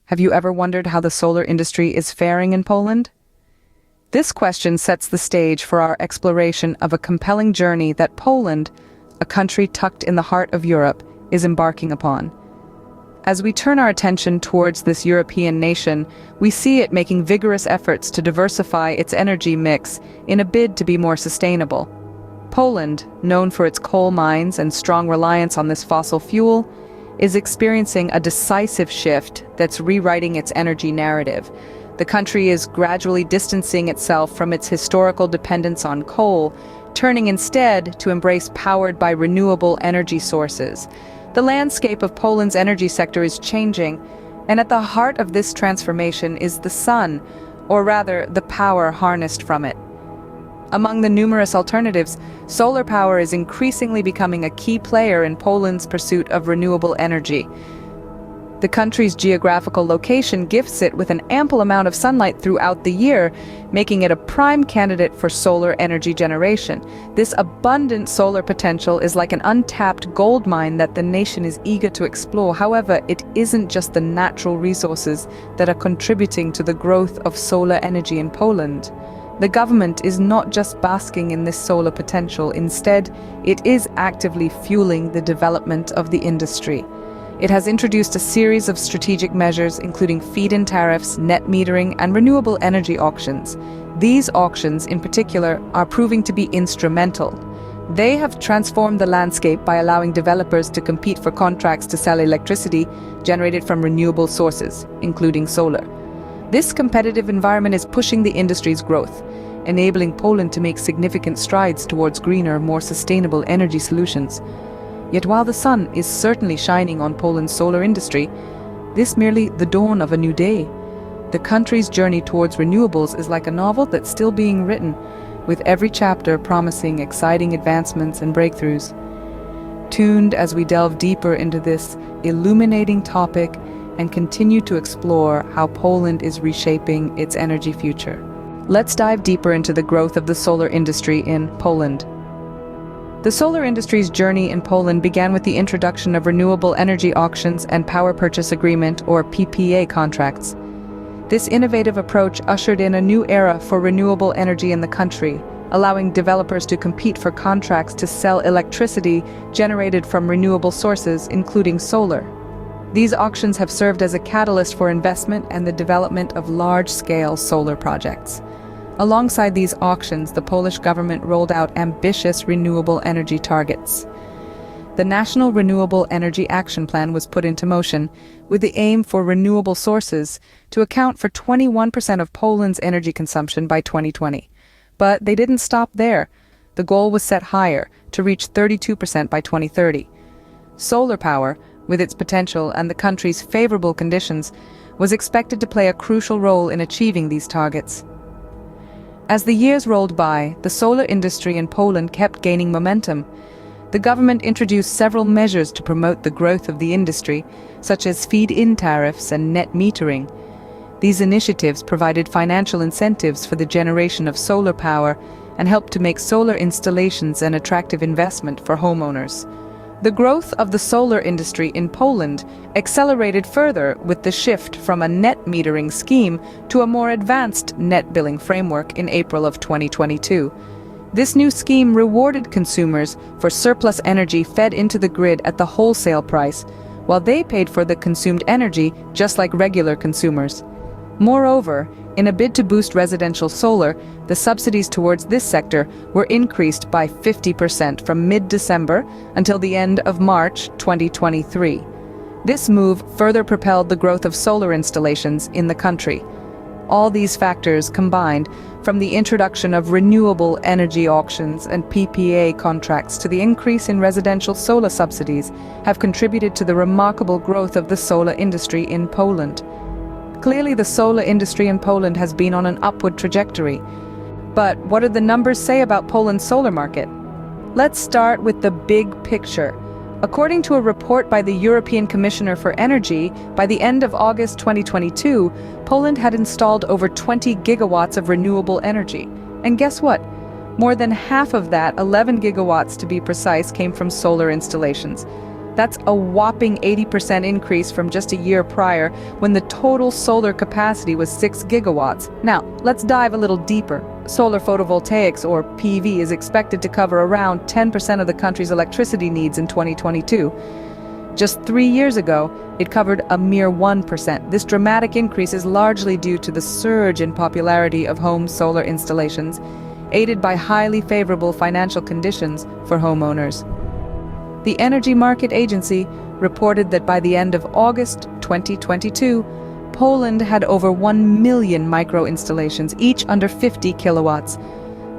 Have you ever wondered how the solar industry is faring in Poland? This question sets the stage for our exploration of a compelling journey that Poland, a country tucked in the heart of Europe, is embarking upon. As we turn our attention towards this European nation, we see it making vigorous efforts to diversify its energy mix in a bid to be more sustainable. Poland, known for its coal mines and strong reliance on this fossil fuel, is experiencing a decisive shift that's rewriting its energy narrative. The country is gradually distancing itself from its historical dependence on coal, turning instead to embrace powered by renewable energy sources. The landscape of Poland's energy sector is changing, and at the heart of this transformation is the sun, or rather, the power harnessed from it. Among the numerous alternatives, solar power is increasingly becoming a key player in Poland's pursuit of renewable energy. The country's geographical location gifts it with an ample amount of sunlight throughout the year, making it a prime candidate for solar energy generation. This abundant solar potential is like an untapped gold mine that the nation is eager to explore. However, it isn't just the natural resources that are contributing to the growth of solar energy in Poland. The government is not just basking in this solar potential. Instead, it is actively fueling the development of the industry. It has introduced a series of strategic measures, including feed-in tariffs, net metering, and renewable energy auctions. These auctions, in particular, are proving to be instrumental. They have transformed the landscape by allowing developers to compete for contracts to sell electricity generated from renewable sources, including solar. This competitive environment is pushing the industry's growth, enabling Poland to make significant strides towards greener, more sustainable energy solutions. Yet while the sun is certainly shining on Poland's solar industry, this is merely the dawn of a new day. The country's journey towards renewables is like a novel that's still being written, with every chapter promising exciting advancements and breakthroughs. Tuned as we delve deeper into this illuminating topic and continue to explore how Poland is reshaping its energy future. Let's dive deeper into the growth of the solar industry in Poland. The solar industry's journey in Poland began with the introduction of renewable energy auctions and power purchase agreement, or PPA, contracts. This innovative approach ushered in a new era for renewable energy in the country, allowing developers to compete for contracts to sell electricity generated from renewable sources, including solar. These auctions have served as a catalyst for investment and the development of large-scale solar projects. Alongside these auctions, the Polish government rolled out ambitious renewable energy targets. The National Renewable Energy Action Plan was put into motion, with the aim for renewable sources to account for 21% of Poland's energy consumption by 2020. But they didn't stop there. The goal was set higher, to reach 32% by 2030. Solar power, with its potential and the country's favorable conditions, was expected to play a crucial role in achieving these targets. As the years rolled by, the solar industry in Poland kept gaining momentum. The government introduced several measures to promote the growth of the industry, such as feed-in tariffs and net metering. These initiatives provided financial incentives for the generation of solar power and helped to make solar installations an attractive investment for homeowners. The growth of the solar industry in Poland accelerated further with the shift from a net metering scheme to a more advanced net billing framework in April of 2022. This new scheme rewarded consumers for surplus energy fed into the grid at the wholesale price, while they paid for the consumed energy just like regular consumers. Moreover, in a bid to boost residential solar, the subsidies towards this sector were increased by 50% from mid-December until the end of March 2023. This move further propelled the growth of solar installations in the country. All these factors combined, from the introduction of renewable energy auctions and PPA contracts to the increase in residential solar subsidies, have contributed to the remarkable growth of the solar industry in Poland. Clearly, the solar industry in Poland has been on an upward trajectory. But what do the numbers say about Poland's solar market? Let's start with the big picture. According to a report by the European Commissioner for Energy, by the end of August 2022, Poland had installed over 20 gigawatts of renewable energy. And guess what? More than half of that, 11 gigawatts to be precise, came from solar installations. That's a whopping 80% increase from just a year prior, when the total solar capacity was 6 gigawatts. Now, let's dive a little deeper. Solar photovoltaics, or PV, is expected to cover around 10% of the country's electricity needs in 2022. Just 3 years ago, it covered a mere 1%. This dramatic increase is largely due to the surge in popularity of home solar installations, aided by highly favorable financial conditions for homeowners. The Energy Market Agency reported that by the end of August 2022, Poland had over 1 million micro-installations, each under 50 kilowatts.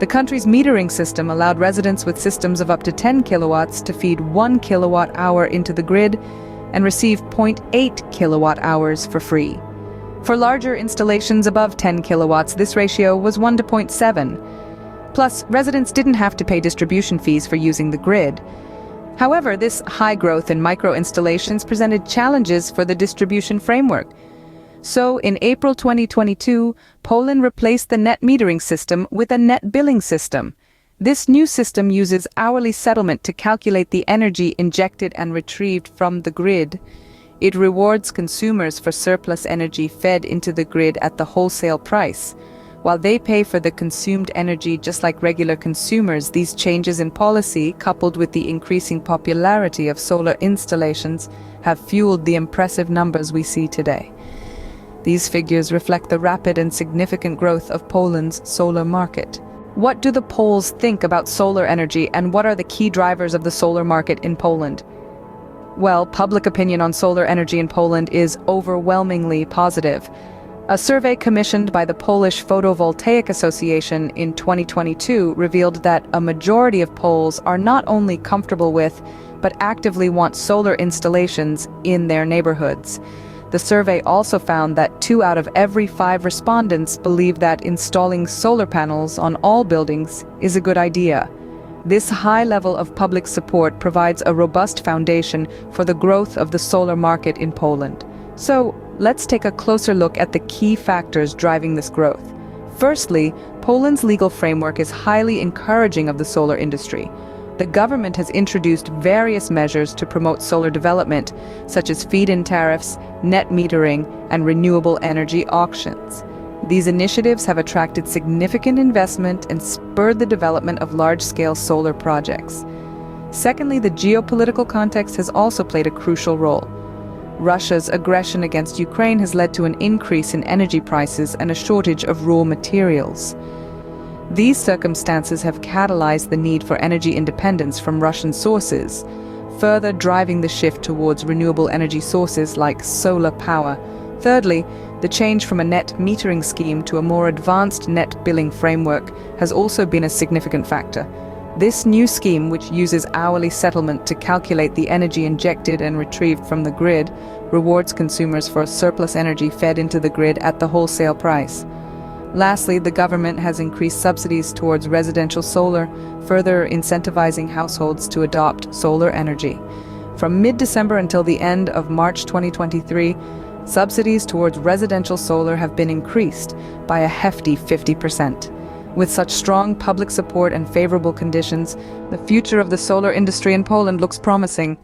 The country's metering system allowed residents with systems of up to 10 kilowatts to feed 1 kilowatt-hour into the grid and receive 0.8 kilowatt-hours for free. For larger installations above 10 kilowatts, this ratio was 1 to 0.7. Plus, residents didn't have to pay distribution fees for using the grid. However, this high growth in micro-installations presented challenges for the distribution framework. So, in April 2022, Poland replaced the net metering system with a net billing system. This new system uses hourly settlement to calculate the energy injected and retrieved from the grid. It rewards consumers for surplus energy fed into the grid at the wholesale price. While they pay for the consumed energy just like regular consumers, these changes in policy, coupled with the increasing popularity of solar installations, have fueled the impressive numbers we see today. These figures reflect the rapid and significant growth of Poland's solar market. What do the Poles think about solar energy, and what are the key drivers of the solar market in Poland? Well, public opinion on solar energy in Poland is overwhelmingly positive. A survey commissioned by the Polish Photovoltaic Association in 2022 revealed that a majority of Poles are not only comfortable with, but actively want solar installations in their neighborhoods. The survey also found that 2 out of every 5 respondents believe that installing solar panels on all buildings is a good idea. This high level of public support provides a robust foundation for the growth of the solar market in Poland. So, let's take a closer look at the key factors driving this growth. Firstly, Poland's legal framework is highly encouraging of the solar industry. The government has introduced various measures to promote solar development, such as feed-in tariffs, net metering, and renewable energy auctions. These initiatives have attracted significant investment and spurred the development of large-scale solar projects. Secondly, the geopolitical context has also played a crucial role. Russia's aggression against Ukraine has led to an increase in energy prices and a shortage of raw materials. These circumstances have catalyzed the need for energy independence from Russian sources, further driving the shift towards renewable energy sources like solar power. Thirdly, the change from a net metering scheme to a more advanced net billing framework has also been a significant factor. This new scheme, which uses hourly settlement to calculate the energy injected and retrieved from the grid, rewards consumers for surplus energy fed into the grid at the wholesale price. Lastly, the government has increased subsidies towards residential solar, further incentivizing households to adopt solar energy. From mid-December until the end of March 2023, subsidies towards residential solar have been increased by a hefty 50%. With such strong public support and favorable conditions, the future of the solar industry in Poland looks promising.